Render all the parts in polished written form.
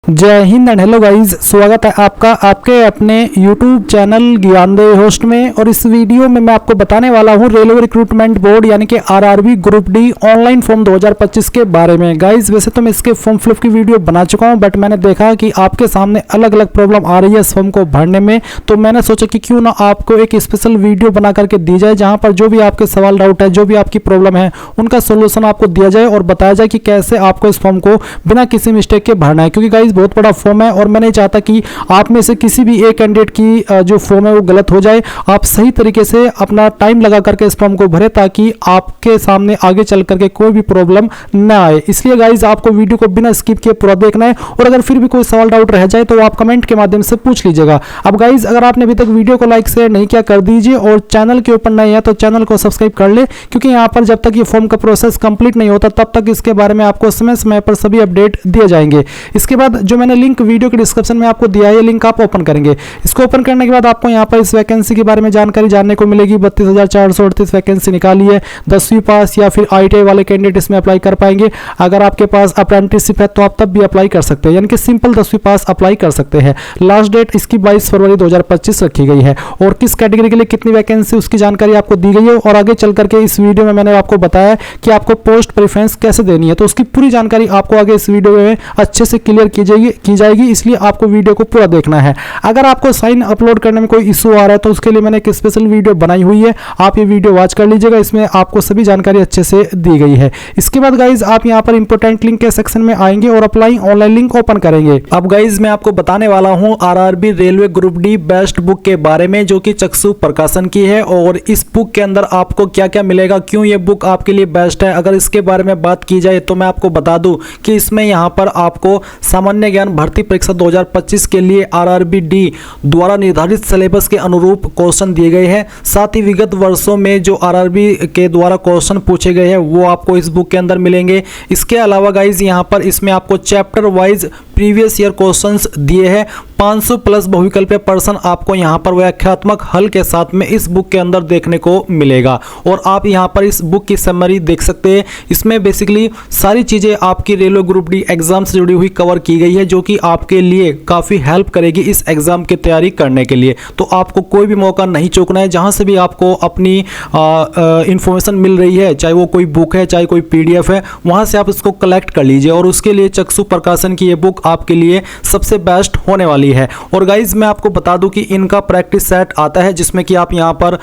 जय Hind and hello guys, स्वागत है आपका आपके अपने YouTube चैनल ज्ञानदेव होस्ट में। और इस वीडियो में मैं आपको बताने वाला हूं रेलवे रिक्रूटमेंट बोर्ड यानी कि RRB group D online form 2025 के बारे में। गाइस वैसे तो मैं इसके फॉर्म फिलअप की वीडियो बना चुका हूं, बट मैंने देखा कि आपके सामने अलग अलग प्रॉब्लम आ रही है इस फॉर्म को भरने में, तो मैंने सोचा कि क्यों ना आपको एक स्पेशल वीडियो बना करके दी जाए जहाँ पर जो भी आपके सवाल डाउट है, जो भी आपकी प्रॉब्लम है, उनका सोल्यूशन आपको दिया जाए और बताया जाए कि कैसे आपको इस फॉर्म को बिना किसी मिस्टेक के भरना है। क्योंकि गाइस बहुत बड़ा फॉर्म है और मैं नहीं चाहता कि आप में से किसी भी एक कैंडिडेट की जो फॉर्म है वो गलत हो जाए। आप सही तरीके से अपना टाइम लगा करके इस फॉर्म को भरें ताकि आपके सामने आगे चल करके कोई भी प्रॉब्लम ना आए। इसलिए गाइस आपको वीडियो को बिना स्किप किए पूरा देखना है और अगर फिर भी कोई सवाल डाउट रह जाए तो आप कमेंट के माध्यम से पूछ लीजिएगा। अब गाइस अगर आपने अभी तक वीडियो को लाइक शेयर नहीं किया कर दीजिए और चैनल के ऊपर नए हैं तो चैनल को सब्सक्राइब कर ले, क्योंकि यहाँ पर जब तक ये फॉर्म का प्रोसेस कंप्लीट नहीं होता तब तक इसके बारे में आपको समय समय पर सभी अपडेट दिए जाएंगे। इसके बाद जो मैंने लिंक वीडियो के डिस्क्रिप्शन में आपको दिया है, ये लिंक आप ओपन करेंगे। इसको ओपन करने के बाद आपको यहाँ पर इस वैकेंसी के बारे में जानकारी जानने को मिलेगी। 32,438 वैकेंसी निकाली है। 10वीं पास या फिर ITI वाले कैंडिडेट इसमें अप्लाई कर पाएंगे। अगर आपके पास अप्रेंटिसशिप है तो आप तब भी अप्लाई कर सकते हैं, यानी कि सिंपल 10वीं पास अप्लाई कर सकते हैं। लास्ट डेट इसकी 22 फरवरी 2025 रखी गई है और किस कैटेगरी के लिए कितनी वैकेंसी उसकी जानकारी आपको दी गई है। और आगे चल करके इस वीडियो में मैंने आपको बताया कि आपको पोस्ट प्रेफरेंस कैसे देनी है, तो उसकी पूरी जानकारी आपको आगे इस वीडियो में अच्छे से क्लियर की जाएगी, इसलिए आपको वीडियो को पूरा देखना है। अगर आपको साइन अपलोड करने में कोई इशू आ रहा है तो उसके लिए मैंने एक स्पेशल वीडियो बनाई हुई है, आप ये वीडियो वॉच कर लीजिएगा। इसमें आपको सभी जानकारी अच्छे से दी गई है। इसके बाद गाइज आप यहाँ पर इंपोर्टेंट लिंक के सेक्शन में आएंगे और अप्लाई ऑनलाइन लिंक ओपन करेंगे। अब गाइज मैं आपको बताने वाला हूँ RRB railway group D best book के बारे में, जो कि चक्षु प्रकाशन की है। और इस बुक के अंदर आपको क्या क्या मिलेगा, क्यों ये बुक आपके लिए बेस्ट है, अगर इसके बारे में बात की जाए तो मैं आपको बता दूं कि इसमें यहाँ पर आपको सामान्य ज्ञान भर्ती परीक्षा 2025 के लिए आरआरबी डी द्वारा निर्धारित सिलेबस के अनुरूप क्वेश्चन दिए गए हैं। साथ ही विगत वर्षों में जो आरआरबी के द्वारा क्वेश्चन पूछे गए हैं वो आपको इस बुक के अंदर मिलेंगे। इसके अलावा गाइज यहाँ पर इसमें आपको chapter wise previous year questions दिए हैं। 500 प्लस बहुविकल्पीय प्रश्न आपको यहाँ पर व्याख्यात्मक हल के साथ में इस बुक के अंदर देखने को मिलेगा। और आप यहाँ पर इस बुक की समरी देख सकते हैं। इसमें बेसिकली सारी चीज़ें आपकी रेलवे ग्रुप डी एग्जाम से जुड़ी हुई कवर की गई है, जो कि आपके लिए काफ़ी हेल्प करेगी इस एग्जाम की तैयारी करने के लिए। तो आपको कोई भी मौका नहीं चूकना है। जहाँ से भी आपको अपनी इंफॉर्मेशन मिल रही है, चाहे वो कोई बुक है चाहे कोई PDF है, वहाँ से आप इसको कलेक्ट कर लीजिए। और उसके लिए चक्षु प्रकाशन की ये बुक आपके लिए सबसे बेस्ट होने वाली है। और गाइज मैं आपको बता दूं कि इनका प्रैक्टिस सेट आता है, जिसमें कि आप यहां पर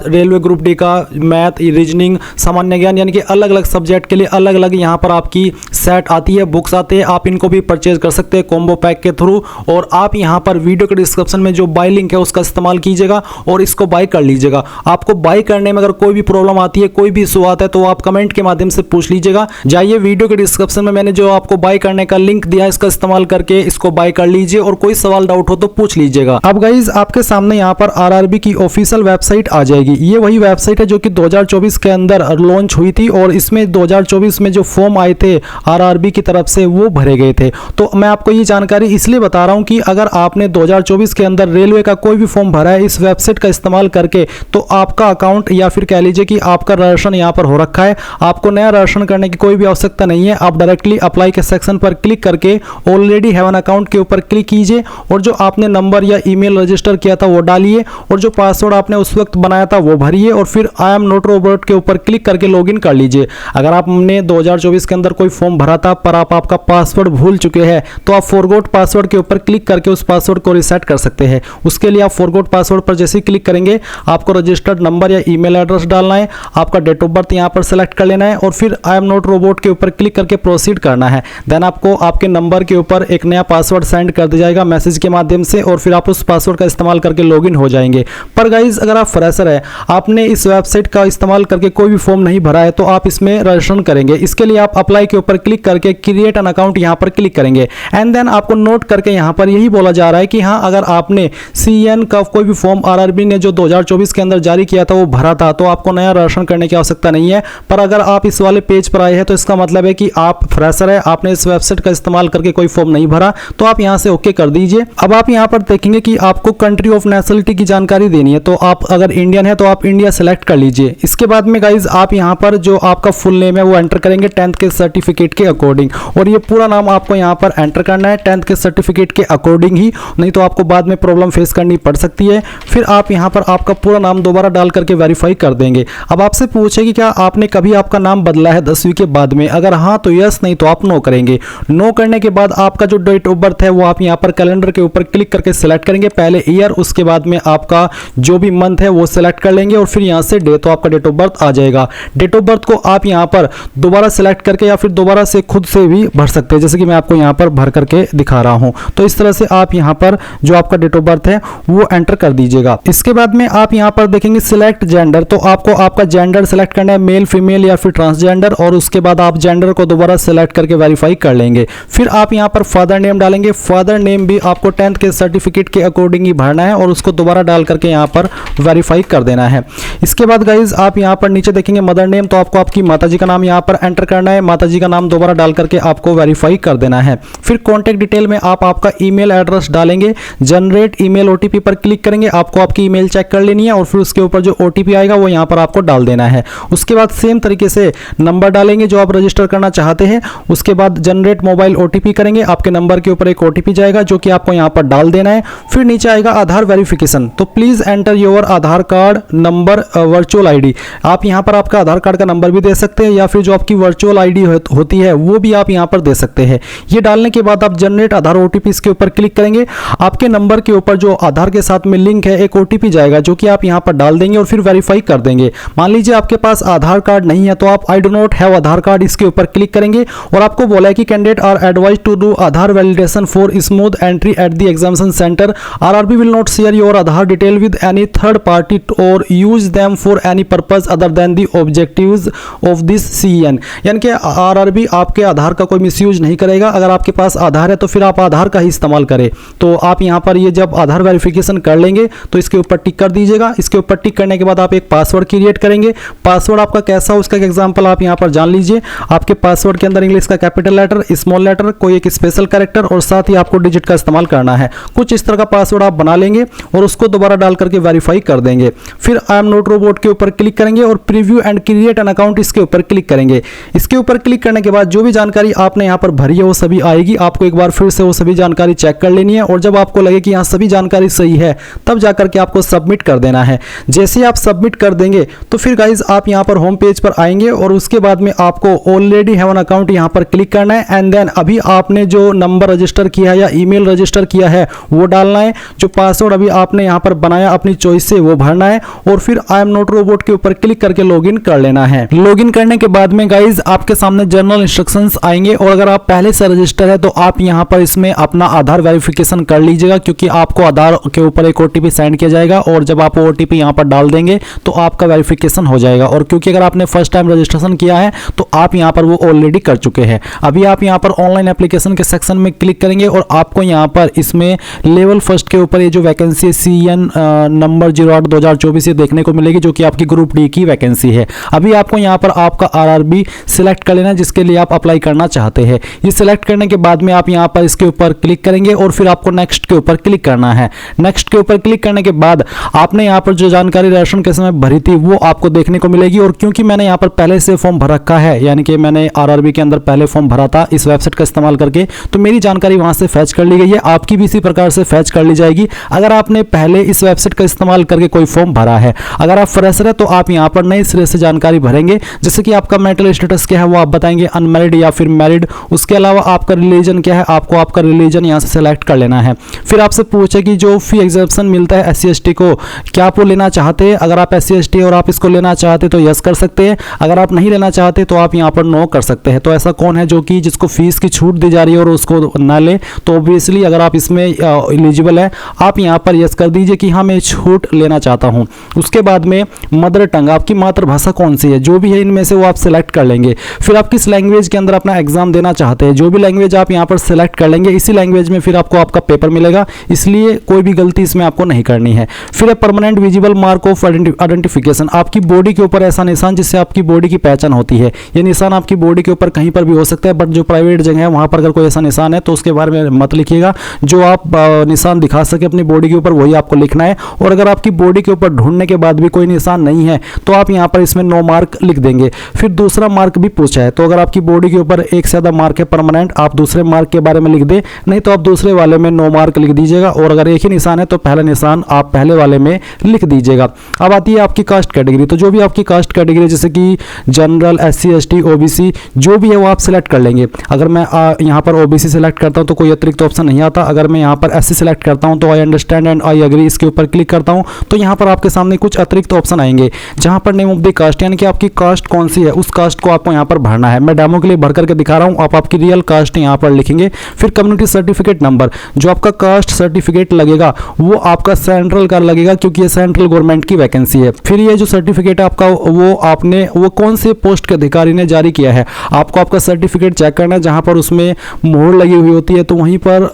रेलवे ग्रुप डी का मैथ, रीजनिंग, सामान्य ज्ञान, यानी कि अलग अलग सब्जेक्ट के लिए अलग अलग यहां पर आपकी सेट आती है, बुक्स आते हैं। आप इनको भी परचेज कर सकते हैं कॉम्बो पैक के थ्रू। और आप यहां पर वीडियो के डिस्क्रिप्शन में जो बाय लिंक है उसका इस्तेमाल कीजिएगा और इसको बाय कर लीजिएगा। आपको बाय करने में अगर कोई भी प्रॉब्लम आती है, कोई भी इशू आता है, तो आप कमेंट के माध्यम से पूछ लीजिएगा। जाइए वीडियो के डिस्क्रिप्शन में मैंने जो आपको बाय करने का लिंक दिया है, इसका इस्तेमाल करके इसको बाय कर लीजिए और कोई सवाल डाउट हो तो पूछ लीजिएगा। अब गाइज आपके सामने यहाँ पर आरआरबी की ऑफिशियल वेबसाइट आ जाएगी। ये वही वेबसाइट है जो कि 2024 के अंदर लॉन्च हुई थी और इसमें 2024 में जो फॉर्म आए थे आरआरबी की तरफ से वो भरे गए थे। तो मैं आपको ये जानकारी इसलिए बता रहा हूँ कि अगर आपने 2024 के अंदर रेलवे का कोई भी फॉर्म भरा है इस वेबसाइट का इस्तेमाल करके, तो आपका अकाउंट या फिर कह लीजिए कि आपका रजिस्ट्रेशन यहाँ पर हो रखा है। आपको नया रजिस्ट्रेशन करने की कोई भी आवश्यकता नहीं है। आप डायरेक्टली अप्लाई के सेक्शन पर क्लिक करके ऑलरेडी हैव एन अकाउंट के ऊपर क्लिक कीजिए और जो आपने नंबर या ईमेल रजिस्टर किया था वो डालिए और जो पासवर्ड आपने उस वक्त बनाया था वो भरिए और फिर आई एम नॉट रोबोट के ऊपर क्लिक करके लॉगिन कर लीजिए। अगर आपने 2024 के अंदर कोई फॉर्म भरा था पर आप आपका पासवर्ड भूल चुके हैं तो आप फॉरगॉट पासवर्ड के ऊपर क्लिक करके उस पासवर्ड को रीसेट कर सकते हैं। उसके लिए आप फॉरगॉट पासवर्ड पर जैसे ही क्लिक करेंगे आपको रजिस्टर्ड नंबर या ईमेल एड्रेस डालना है, आपका डेट ऑफ बर्थ यहाँ पर सेलेक्ट कर लेना है और फिर आई एम नॉट रोबोट के ऊपर क्लिक करके प्रोसीड करना है। देन आपको आपके नंबर के ऊपर एक नया पासवर्ड सेंड कर दिया जाएगा मैसेज के माध्यम से और फिर आप उस पासवर्ड का इस्तेमाल करके लॉगिन हो जाएंगे। पर गाइज अगर आप फ्रेशर है, आपने इस वेबसाइट का इस्तेमाल करके कोई भी फॉर्म नहीं भरा है, तो आप इसमें रजिस्ट्रेशन करेंगे। इसके लिए आप अप्लाई के ऊपर क्लिक करके क्रिएट एन अकाउंट यहाँ पर क्लिक करेंगे एंड देन आपको नोट करके यहाँ पर यही बोला जा रहा है कि हाँ, अगर आपने CN का कोई भी फॉर्म आरआरबी ने जो 2024 के अंदर जारी किया था वो भरा था, तो आपको नया रजिस्ट्रेशन करने की आवश्यकता नहीं है। पर अगर आप इस वाले पेज पर आए हैं तो इसका मतलब है कि आप फ्रेशर है, आपने इस वेबसाइट का इस्तेमाल करके कोई फॉर्म नहीं भरा, तो आप यहाँ से ओके कर दीजिए। अब आप यहाँ पर देखेंगे कि आपको कंट्री ऑफ नेशनलिटी की जानकारी देनी है, तो आप अगर इंडियन है तो आप इंडिया सेलेक्ट कर लीजिए। इसके बाद में गाइज आप यहाँ पर जो आपका फुल नेम है वो एंटर करेंगे 10th के सर्टिफिकेट के अकॉर्डिंग और ये पूरा नाम आपको यहाँ पर एंटर करना है 10th के सर्टिफिकेट के अकॉर्डिंग ही, नहीं तो आपको बाद में प्रॉब्लम फेस करनी पड़ सकती है। फिर आप यहाँ पर आपका पूरा नाम दोबारा डाल करके वेरीफाई कर देंगे। अब आपसे पूछे कि क्या आपने कभी आपका नाम बदला है 10वीं के बाद में, अगर हाँ तो यस, नहीं तो आप नो करेंगे। नो करने के बाद आपका जो डेट ऑफ बर्थ है वो आप यहाँ पर कैलेंडर के ऊपर क्लिक करके सिलेक्ट करेंगे, पहले ईयर, उसके बाद में आपका जो भी मंथ है वो सिलेक्ट कर लेंगे और फिर यहाँ से डे, तो आपका डेट ऑफ बर्थ आ जाएगा। डेट ऑफ बर्थ को आप यहाँ पर दोबारा सिलेक्ट करके या फिर दोबारा से खुद से भी भर सकते हैं, जैसे कि मैं आपको यहाँ पर भर करके दिखा रहा हूँ। तो इस तरह से आप यहाँ पर जो आपका डेट ऑफ बर्थ है वो एंटर कर दीजिएगा। इसके बाद में आप यहाँ पर देखेंगे सिलेक्ट जेंडर, तो आपको आपका जेंडर सिलेक्ट करना है, मेल, फीमेल या फिर ट्रांसजेंडर, और उसके बाद आप जेंडर को दोबारा सिलेक्ट करके वेरीफाई कर लेंगे। फिर आप यहाँ पर फादर नेम डालेंगे। फादर नेम भी आपको 10th के सर्टिफिकेट के अकॉर्डिंग ही भरना है और उसको दोबारा डाल करके यहाँ पर वेरीफाई कर देना है। इसके बाद गाइज आप यहाँ पर नीचे देखेंगे मदर नेम, तो आपको आपकी माताजी का नाम यहाँ पर एंटर करना है, माताजी का नाम दोबारा डाल करके आपको वेरीफाई कर देना है। फिर कॉन्टैक्ट डिटेल में आप आपका ईमेल एड्रेस डालेंगे, जनरेट ईमेल ओटीपी पर क्लिक करेंगे, आपको आपकी ईमेल चेक कर लेनी है और फिर उसके ऊपर जो ओटीपी आएगा वो यहाँ पर आपको डाल देना है। उसके बाद सेम तरीके से नंबर डालेंगे जो आप रजिस्टर करना चाहते हैं। उसके बाद जनरेट मोबाइल ओटीपी करेंगे, आपके नंबर के ऊपर एक ओटीपी जाएगा जो कि आपको यहाँ पर डाल देना है। फिर नीचे आएगा आधार वेरिफिकेशन, तो please enter your Aadhaar card number virtual ID. आप यहाँ पर आपका आधार कार्ड का नंबर भी दे सकते हैं या फिर जो आपकी वर्चुअल आईडी होती है वो भी आप यहाँ पर दे सकते हैं। ये डालने के बाद आप जनरेट आधार ओटीपी इसके ऊपर क्लिक करेंगे, आपके नंबर के ऊपर जो आधार के साथ में लिंक है एक ओटीपी जाएगा जो कि आप यहाँ पर डाल देंगे और फिर वेरीफाई कर देंगे। मान लीजिए आपके पास आधार कार्ड नहीं है तो आप I do not have Aadhaar card इसके ऊपर क्लिक करेंगे और आपको बोला है कि candidate are advise to do Aadhaar validation for smooth entry at the examination centre. RRB will not share your Aadhaar detail with any third party or use them for any purpose other than the objectives of this CN. यानी कि RRB आपके आधार का कोई misuse नहीं करेगा। अगर आपके पास आधार है तो फिर आप आधार का ही इस्तेमाल करें। तो आप यहाँ पर ये जब आधार वेरिफिकेशन कर लेंगे तो इसके ऊपर टिक कर दीजिएगा। इसके ऊपर टिक करने के बाद आप एक पासवर्ड क्रिएट करेंगे। पासवर्ड आपका कैसा हो उसका एग्जांपल आप यहाँ पर जान लीजिए। आपके पासवर्ड के अंदर इंग्लिश का कैपिटल लेटर, स्मॉल लेटर, कोई एक स्पेशल कैरेक्टर और साथ ही आपको डिजिट का इस्तेमाल करना है। कुछ इस तरह का पासवर्ड आप बना लेंगे और उसको दोबारा डाल करके वेरीफाई कर देंगे। फिर आई एम नॉट रोबोट के ऊपर क्लिक करेंगे और preview and create an account इसके ऊपर क्लिक करेंगे। इसके ऊपर क्लिक करने के बाद जो भी जानकारी आपने यहाँ पर भरी है वो सभी आएगी। आपको एक बार फिर से वो सभी जानकारी चेक कर लेनी है और जब आपको लगे कि यहाँ सभी जानकारी सही है तब जाकर के आपको सबमिट कर देना है। जैसे ही आप सबमिट कर देंगे तो फिर गाइज आप यहाँ पर होम पेज पर आएंगे और उसके बाद में आपको ऑलरेडी हैव एन अकाउंट यहाँ पर क्लिक करना है एंड देन अभी आपने जो नंबर रजिस्टर किया है या ईमेल रजिस्टर किया है वो डालना है। जो पासवर्ड अभी आपने यहाँ पर बनाया अपनी चॉइस से वो भरना है और फिर आई एम नॉट रोबोट के ऊपर क्लिक करके लॉगिन कर लेना है। लॉगिन करने के बाद में गाइज आपके सामने जनरल इंस्ट्रक्शंस आएंगे और अगर आप पहले से रजिस्टर है तो आप यहाँ पर इसमें अपना आधार वेरिफिकेशन कर लीजिएगा क्योंकि आपको आधार के ऊपर एक ओटीपी सेंड किया जाएगा और जब आप ओटीपी यहाँ पर डाल देंगे तो आपका वेरिफिकेशन हो जाएगा। और क्योंकि अगर आपने फर्स्ट टाइम रजिस्ट्रेशन किया है तो आप यहाँ पर वो ऑलरेडी कर चुके हैं। अभी आप यहाँ पर ऑनलाइन एप्लीकेशन के सेक्शन में क्लिक करेंगे और आपको यहाँ पर इसमें लेवल फर्स्ट के ऊपर ये जो वैकेंसी है CN नंबर 08/2024 ये देखने को मिलेगी जो कि आपकी ग्रुप डी की वैकेंसी है। अभी आपको यहाँ पर आपका आरआरबी सिलेक्ट कर लेना जिसके लिए आप अप्लाई करना चाहते हैं। ये सिलेक्ट करने के बाद में आप यहाँ पर इसके ऊपर क्लिक करेंगे और फिर आपको नेक्स्ट के ऊपर क्लिक करना है। नेक्स्ट के ऊपर क्लिक करने के बाद आपने यहाँ पर जो जानकारी रजिस्ट्रेशन के समय भरी थी वो आपको देखने को मिलेगी और क्योंकि मैंने यहाँ पर पहले से फॉर्म भर रखा है यानी कि मैंने आरआरबी के अंदर पहले फॉर्म भरा था इस वेबसाइट का इस्तेमाल करके तो मेरी जानकारी वहां से फैच कर ली गई है। आपकी भी इसी प्रकार से फैच कर ली जाएगी अगर आपने पहले इस वेबसाइट का इस्तेमाल करके कोई फॉर्म भरा है। अगर आप फ्रेशर है तो आप यहाँ पर नए सिरे से जानकारी भरेंगे जैसे कि आपका मेंटल स्टेटस क्या है वो आप बताएंगे, अनमैरिड या फिर मैरिड। उसके अलावा आपका रिलीजन क्या है, आपको आपका रिलीजन यहाँ से सेलेक्ट कर लेना है। फिर आपसे पूछे कि जो फी एग्जाम्पशन मिलता है SC/ST को क्या आप वो लेना चाहते हैं। अगर आप SC/ST और आप इसको लेना चाहते तो यस कर सकते हैं, अगर आप नहीं लेना चाहते तो आप यहाँ पर नो कर सकते हैं। तो ऐसा कौन है जो कि जिसको फीस की छूट दी जा रही है और उसको ना ले, तो ऑब्वियसली अगर आप इसमें एलिजिबल है आप यहाँ पर यस कर दीजिए कि हाँ मैं छूट लेना चाहता हूँ। उसके बाद में मदर टंग आपकी मातृभाषा कौन सी है जो भी है इनमें से वो आप सिलेक्ट कर लेंगे। फिर आप किस लैंग्वेज के अंदर अपना एग्जाम देना चाहते हैं, जो भी लैंग्वेज आप यहाँ पर सिलेक्ट कर लेंगे इसी लैंग्वेज में फिर आपको आपका पेपर मिलेगा, इसलिए कोई भी गलती इसमें आपको नहीं करनी है। फिर permanent visible mark of identification आपकी बॉडी के ऊपर ऐसा निशान जिससे आपकी बॉडी की पहचान होती है। ये निशान आपकी बॉडी के ऊपर कहीं पर भी हो सकता है बट जो प्राइवेट जगह है वहां पर अगर कोई ऐसा निशान है तो उसके बारे में मत लिखिएगा। जो आप निशान दिखा सके अपनी बॉडी के ऊपर वही आपको लिखना है। और अगर आपकी बॉडी के ऊपर ढूंढने के बाद भी कोई निशान नहीं है तो आप यहाँ पर इसमें नो मार्क लिख देंगे। फिर दूसरा मार्क भी पूछा है तो अगर आपकी बॉडी के ऊपर एक से ज्यादा मार्क है परमानेंट आप दूसरा दूसरे मार्क के बारे में लिख दे, नहीं तो आप दूसरे वाले में 9 मार्क लिख दीजिएगा, और अगर एक ही निशान है तो पहला निशान आप पहले वाले में लिख दीजिएगा। अब आती है आपकी कास्ट कैटेगरी। तो जो भी आपकी कास्ट कैटेगरी जैसे कि जनरल, SC ST OBC जो भी है वो आप सिलेक्ट कर लेंगे। अगर मैं यहाँ पर OBC सिलेक्ट करता हूँ तो कोई अतिरिक्त ऑप्शन नहीं आता। अगर मैं यहाँ पर SC सिलेक्ट करता हूँ तो I understand and I agree इसके ऊपर क्लिक करता हूँ तो यहाँ पर आपके सामने कुछ अतिरिक्त ऑप्शन आएंगे जहाँ पर नेम ऑफ द कास्ट यानी कि आपकी कास्ट कौन सी है उस कास्ट को आपको यहाँ पर भरना है। मैं डेमो के लिए भर करके दिखा रहा हूँ, आप आपकी रियल कास्ट यहाँ पर लिखेंगे। फिर कम्युनिटी सर्टिफिकेट नंबर, जो आपका कास्ट सर्टिफिकेट लगेगा वो आपका सेंट्रल का लगेगा क्योंकि ये सेंट्रल गवर्नमेंट की वैकेंसी है। फिर ये जो सर्टिफिकेट है आपका वो कौन से पोस्ट के अधिकारी ने जारी किया है, आपको आपका सर्टिफिकेट चेक करना है। जहाँ पर उसमें मोहर लगी हुई होती है तो वहीं पर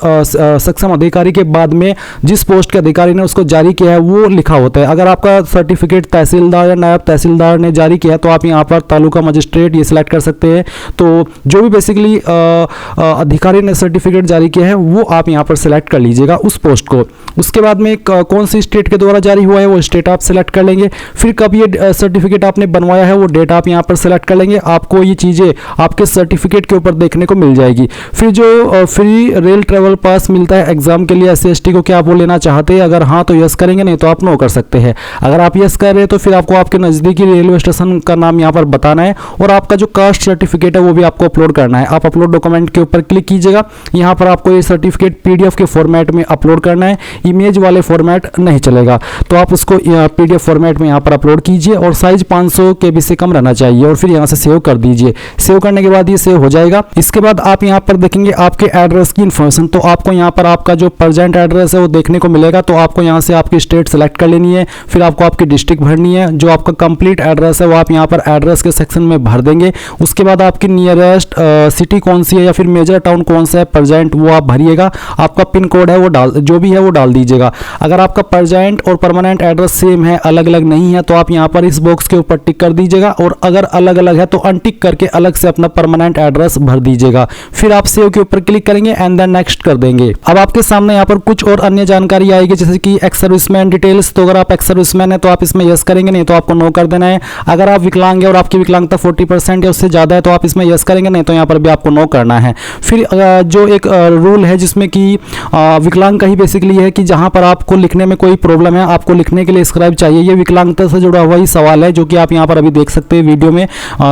सक्षम अधिकारी के बाद में जिस पोस्ट के अधिकारी ने उसको जारी किया है वो लिखा होता है। अगर आपका सर्टिफिकेट तहसीलदार या नायब तहसीलदार ने जारी किया है तो आप यहाँ पर तालुका मजिस्ट्रेट ये सिलेक्ट कर सकते हैं। तो जो भी बेसिकली अधिकारी ने सर्टिफिकेट जारी किया है वो आप यहाँ पर सिलेक्ट कर लीजिएगा उस पोस्ट को। उसके बाद में कौन सी स्टेट के द्वारा जारी हुआ है वो स्टेट आप सिलेक्ट कर लेंगे। फिर कब ये सर्टिफिकेट आपने बनवाया है वो डेट आप यहाँ पर सिलेक्ट कर लेंगे। आपको ये चीज़ें आपके सर्टिफिकेट के ऊपर देखने को मिल जाएगी। फिर जो फ्री रेल ट्रेवल पास मिलता है एग्जाम के लिए SC ST को, क्या आप वो लेना चाहते हैं? अगर हाँ तो यस करेंगे, नहीं तो आप नो कर सकते हैं। अगर आप यस कर रहे हैं तो फिर आपको आपके नज़दीकी रेलवे स्टेशन का नाम यहाँ पर बताना है और आपका जो कास्ट सर्टिफिकेट है वो भी आपको अपलोड करना है। आप अपलोड डॉक्यूमेंट के ऊपर क्लिक कीजिएगा। यहाँ पर आपको ये सर्टिफिकेट PDF के फॉर्मेट में अपलोड करना है, इमेज वाले फॉर्मेट नहीं चलेगा। तो आप उसको PDF फॉर्मेट में यहाँ पर अपलोड कीजिए और साइज 500 KB से कम रहना चाहिए और फिर यहाँ से सेव कर दीजिए। सेव करने के बाद ये सेव हो जाएगा। इसके बाद आप यहाँ पर देखेंगे आपके एड्रेस की इन्फॉर्मेशन। तो आपको यहाँ पर आपका जो प्रेजेंट एड्रेस है वो देखने को मिलेगा। तो आपको यहाँ से आपकी स्टेट सेलेक्ट कर लेनी है, फिर आपको आपकी डिस्ट्रिक्ट भरनी है। जो आपका कंप्लीट एड्रेस है वो आप यहाँ पर एड्रेस के सेक्शन में भर देंगे। उसके बाद आपकी नियरेस्ट सिटी कौन सी है या फिर मेजर टाउन कौन सा है प्रेजेंट वो आप भरिएगा। आपका पिन कोड है वो जो भी है वो डाल दीजिएगा। अगर आपका प्रेजेंट और परमानेंट एड्रेस सेम है, अलग अलग नहीं है, तो आप यहाँ पर इस बॉक्स के ऊपर टिक कर दीजिएगा और अगर अलग अलग है तो अनटिक करके अलग से अपना परमानेंट एड्रेस भर दीजिएगा। फिर आप सेव के ऊपर क्लिक करेंगे एंड देन नेक्स्ट कर देंगे। अब आपके सामने यहाँ पर कुछ और अन्य जानकारी आएगी जैसे कि एक्स सर्विसमैन डिटेल्स। तो अगर आप एक्स सर्विसमैन है तो आप इसमें यस करेंगे, नहीं तो आपको नो कर देना है। अगर आप विकलांग है और आपकी विकलांगता 40% या उससे ज़्यादा है तो आप इसमें यस करेंगे, नहीं तो यहाँ पर भी आपको नो करना है। फिर जो एक रूल है जिसमें कि विकलांग का ही बेसिकली है कि जहाँ पर आपको लिखने में कोई प्रॉब्लम है, आपको लिखने के लिए स्क्राइब चाहिए। ये विकलांगता से जुड़ा हुआ ही सवाल है जो कि आप यहाँ पर अभी देख सकते हैं वीडियो में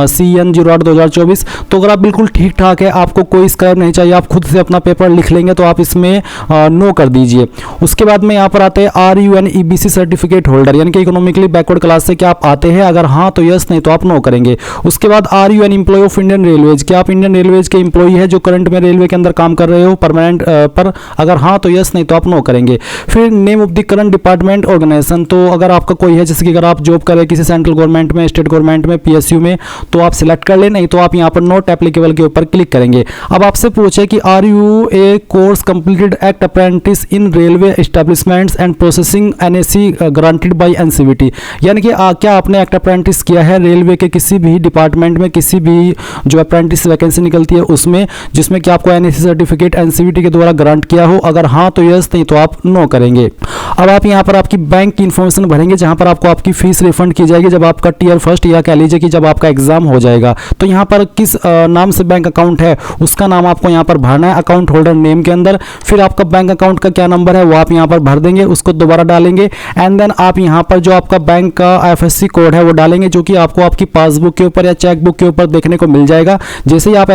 CN 08/2024। तो अगर आप बिल्कुल ठीक ठाक है, आपको कोई स्क्राइब नहीं चाहिए, आप खुद से अपना पेपर लिख लेंगे तो आप इसमें नो कर दीजिए। उसके बाद में यहाँ पर आते हैं RUN EBC सर्टिफिकेट होल्डर यानी कि इकोनॉमिकली बैकवर्ड क्लास से क्या आप आते हैं? अगर हाँ तो यस, नहीं तो आप नो करेंगे। उसके बाद RUN employ of Indian railways, क्या आप इंडियन रेलवेज के एम्प्लॉय है जो करंट में रेलवे के अंदर काम कर रहे हो परमानेंट पर? अगर हाँ तो यस, नहीं तो आप नो करेंगे। फिर name of the current department organisation, तो अगर आपका कोई है जैसे कि अगर आप जॉब करें किसी सेंट्रल गवर्नमेंट में, स्टेट गवर्नमेंट में, PSU में, तो आप सिलेक्ट कर ले, नहीं तो आप यहाँ पर नॉट एप्लीकेबल के ऊपर क्लिक करेंगे। अब आपसे पूछे कि are you a course completed act apprentice in railway establishments and processing NAC granted by NCVT, यानी कि क्या आपने एक्ट अप्रेंटिस किया है रेलवे के किसी भी डिपार्टमेंट में, किसी भी जो अप्रेंटिस वैकेंसी निकलती है उसमें, जिसमें कि आपको NAC सर्टिफिकेट NCVT के द्वारा ग्रांट किया हो? अगर हाँ तो यस, नहीं तो आप नो करेंगे। अब आप यहाँ पर आपकी बैंक की इन्फॉर्मेशन भरेंगे जहाँ पर आपको आपकी फीस रिफंड की जाएगी जब आपका टियर फर्स्ट या कह लीजिए कि जब आपका एग्जाम हो जाएगा। तो यहाँ पर किस नाम से बैंक अकाउंट है उसका नाम आपको यहाँ पर भरना है अकाउंट होल्डर नेम के अंदर। फिर आपका बैंक अकाउंट का क्या नंबर है वो आप यहाँ पर भर देंगे, उसको दोबारा डालेंगे एंड देन आप यहाँ पर जो आपका बैंक का IFSC कोड है वो डालेंगे जो कि आपको आपकी पासबुक के ऊपर या चेकबुक के ऊपर देखने को मिल जाएगा। जैसे ही आप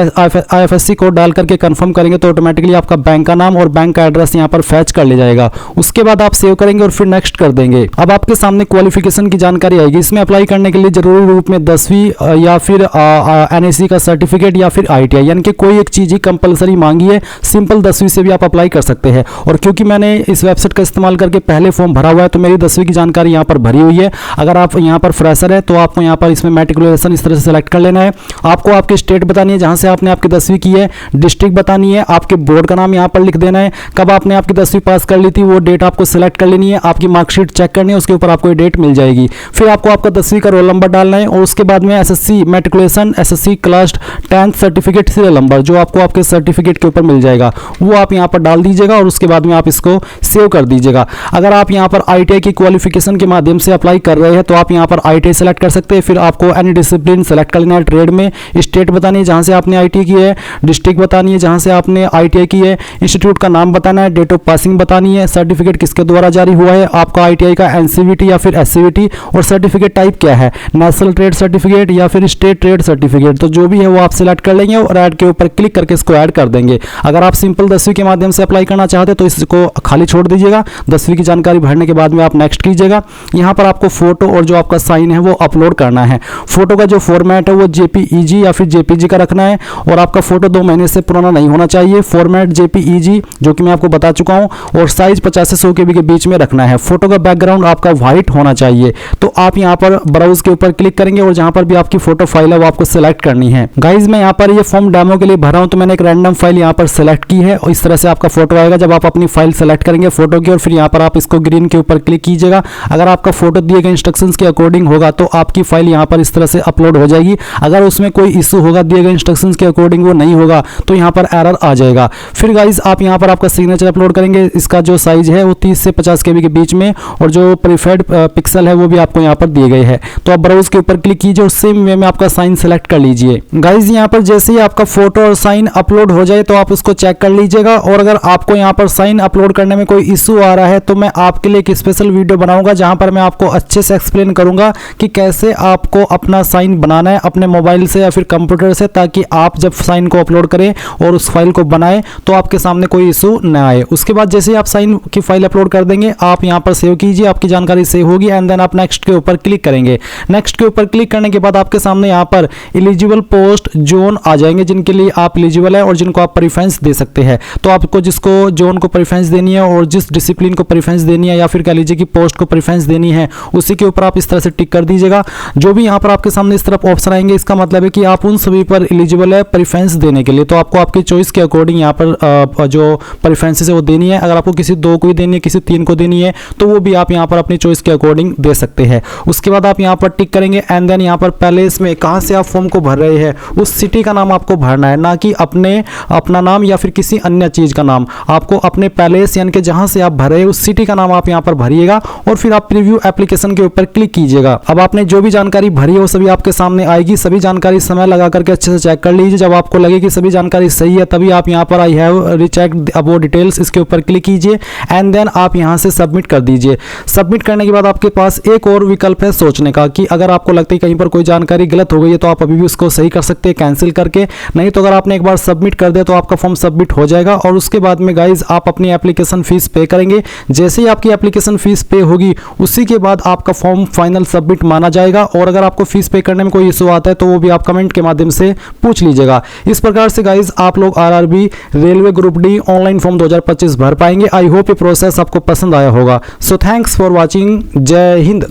IFSC कोड डाल करके कंफर्म करेंगे तो ऑटोमेटिकली आपका बैंक का नाम और बैंक का एड्रेस यहाँ पर फैच कर लिया जाएगा। उसके बाद आप सेव करेंगे और फिर नेक्स्ट कर देंगे। अब आपके सामने क्वालिफिकेशन की जानकारी आएगी। इसमें अप्लाई करने के लिए जरूरी रूप में 10वीं या फिर NAC का सर्टिफिकेट या फिर ITI, यानी कि कोई एक चीज ही कंपलसरी मांगी है। सिंपल 10वीं से भी आप अप्लाई कर सकते हैं। और क्योंकि मैंने इस वेबसाइट का इस्तेमाल करके पहले फॉर्म भरा हुआ है तो मेरी 10वीं की जानकारी यहाँ पर भरी हुई है। अगर आप यहाँ पर फ्रेशर है तो आपको यहाँ पर इसमें मैट्रिकुलेशन इस तरह से सेलेक्ट कर लेना है। आपको आपकी स्टेट बतानी है जहाँ से आपने आपकी 10वीं की है, डिस्ट्रिक्ट बतानी है, आपके बोर्ड का नाम यहाँ पर लिख देना है, कब आपने आपकी 10वीं पास कर ली थी वो डेट आपको सिलेक्ट कर लेनी है, आपकी मार्कशीट चेक करनी है, उसके ऊपर आपको डेट मिल जाएगी। फिर आपको आपका 10वीं का रोल नंबर डालना है और उसके बाद में SSC matriculation SSC class 10th certificate serial number जो आपको आपके सर्टिफिकेट के ऊपर मिल जाएगा वो आप यहाँ पर डाल दीजिएगा और उसके बाद में आप इसको सेव कर दीजिएगा। अगर आप यहाँ पर ITI की क्वालिफिकेशन के माध्यम से अप्लाई कर रहे हैं तो आप यहाँ पर ITI सेलेक्ट कर सकते हैं। फिर आपको एनी डिसिप्लिन सेलेक्ट कर लेना है, ट्रेड में स्टेट बतानी है जहाँ से आपने ITI की है, डिस्ट्रिक्ट डिस्ट्रिक्ट बतानी है जहाँ से आपने ITI की है, इंस्टीट्यूट का नाम बताना है, डेट ऑफ पासिंग बतानी है, सर्टिफिकेट किसके द्वारा जारी हुआ है, आपका ITI का NCVT या फिर SCVT, और सर्टिफिकेट टाइप क्या है, नेशनल ट्रेड सर्टिफिकेट या फिर स्टेट ट्रेड सर्टिफिकेट। तो जो भी है वो आप सिलेक्ट कर लेंगे और ऐड के ऊपर क्लिक करके इसको ऐड कर देंगे। अगर आप सिंपल 10वीं के माध्यम से अप्लाई करना चाहते हैं तो इसको खाली छोड़ दीजिएगा। 10वीं की जानकारी भरने के बाद में आप नेक्स्ट कीजिएगा। यहाँ पर आपको फोटो और जो आपका साइन है वो अपलोड करना है। फोटो का जो फॉर्मेट है वो JPEG या फिर JPG का रखना है, और आपका फोटो 2 महीने से पुराना नहीं होना चाहिए। फॉर्मेट JPEG जो कि मैं आपको बता चुका हूँ, और साइज 50 से 100 KB के बीच में रखना है। फोटो का बैकग्राउंड आपका व्हाइट होना चाहिए। तो आप यहाँ पर ब्राउज के ऊपर क्लिक करेंगे और जहाँ पर भी आपकी फोटो फाइल है वो आपको सिलेक्ट करनी है। गाइज मैं यहाँ पर ये फॉर्म डेमो के लिए भरा हूँ, तो मैंने एक रैंडम फाइल यहाँ पर सिलेक्ट की है, और इस तरह से आपका फोटो आएगा जब आप अपनी फाइल सेलेक्ट करेंगे फोटो की, और फिर यहाँ पर आप इसको ग्रीन के ऊपर क्लिक कीजिएगा। अगर आपका फोटो दिए गए इंस्ट्रक्शंस के अकॉर्डिंग होगा तो आपकी फाइल यहाँ पर इस तरह से अपलोड हो जाएगी। अगर उसमें कोई इशू होगा, दिए गए इंस्ट्रक्शंस के अकॉर्डिंग वो नहीं होगा, तो यहाँ पर एरर आ जाएगा। फिर गाइज आप यहाँ पर आपका सिग्नेचर अपलोड करेंगे। इसका जो साइज है वो 30 से 50 KB के बीच में, और जो प्रीफर्ड पिक्सल है वो भी आपको यहाँ पर दिए गए हैं। तो आप ब्राउज के ऊपर क्लिक कीजिए और सेम वे में आपका साइन सेलेक्ट कर लीजिए। गाइज यहाँ पर जैसे ही आपका फोटो और साइन अपलोड हो जाए तो आप उसको चेक कर लीजिएगा, और अगर आपको यहाँ पर साइन अपलोड करने में कोई इशू आ रहा है तो मैं आपके लिए एक स्पेशल वीडियो बनाऊंगा जहां पर मैं आपको अच्छे से एक्सप्लेन करूंगा कि कैसे आपको अपना साइन बनाना है अपने मोबाइल से या फिर कंप्यूटर से, ताकि आप जब साइन को अपलोड करें और उस फाइल को बनाएं तो आपके सामने कोई इशू न आए। उसके बाद जैसे ही आप साइन की फाइल अपलोड कर देंगे, आप यहाँ पर सेव कीजिए, आपकी जानकारी सेव होगी, एंड देन आप नेक्स्ट के ऊपर क्लिक करेंगे। नेक्स्ट के ऊपर क्लिक करने के बाद आपके सामने यहाँ पर एलिजिबल पोस्ट जोन आ जाएंगे जिनके लिए आप एलिजिबल है और जिनको आप प्रेफरेंस दे सकते हैं। तो आपको जिसको जोन को प्रेफरेंस देनी है और जिस डिसिप्लिन को प्रेफरेंस देनी है या फिर कह लीजिए कि पोस्ट को प्रेफरेंस देनी है, उसी के ऊपर आप इस तरह से टिक कर दीजिएगा। जो भी यहाँ पर आपके सामने इस तरफ ऑप्शन आएंगे, इसका मतलब है कि आप उन सभी पर एलिजिबल है प्रेफरेंस देने के लिए। तो आपको आपकी चॉइस के अकॉर्डिंग यहाँ पर जो प्रेफरेंसेस है वो देनी है। अगर आपको किसी 2 को ही देनी है, किसी 3 को देनी है, तो वो भी आप यहाँ पर अपनी चॉइस के अकॉर्डिंग दे सकते हैं। उसके बाद आप यहाँ पर टिक करेंगे, एंड देन यहाँ पर पहले इसमें कहाँ से आप फॉर्म को भर रहे हैं उस सिटी का नाम आपको भरना है, ना कि अपना नाम या फिर किसी अन्य चीज का नाम। आपको अपने पैलेस यानी कि जहां से आप भरे उस सिटी का नाम आप यहां पर भरिएगा, और फिर आप प्रीव्यू एप्लीकेशन के ऊपर क्लिक कीजिएगा। अब आपने जो भी जानकारी भरी है वो सभी आपके सामने आएगी। सभी जानकारी समय लगा करके अच्छे से चेक कर लीजिए। जब आपको लगे कि सभी जानकारी सही है तभी आप यहां पर आई हैव रीचेक्ड अबव डिटेल्स इसके ऊपर क्लिक कीजिए, एंड देन आप यहां से सबमिट कर दीजिए। सबमिट करने के बाद आपके पास एक और विकल्प है सोचने का, कि अगर आपको लगता है कहीं पर कोई जानकारी गलत हो गई है तो आप अभी भी उसको सही कर सकते हैं कैंसिल करके। नहीं तो अगर आपने एक बार सबमिट कर दिया तो आपका फॉर्म सबमिट हो जाएगा, और उसके बाद में गाइज आप अपनी एप्लीकेशन फीस पे करेंगे। जैसे ही आपकी एप्लीकेशन फीस पे होगी उसी के बाद आपका फॉर्म फाइनल सबमिट माना जाएगा। और अगर आपको फीस पे करने में कोई इशू आता है तो वो भी आप कमेंट के माध्यम से पूछ लीजिएगा। इस प्रकार से गाइज आप लोग RRB railway group D online form 2025 भर पाएंगे। आई होप ये प्रोसेस आपको पसंद आया होगा। So thanks for watching. जय हिंद।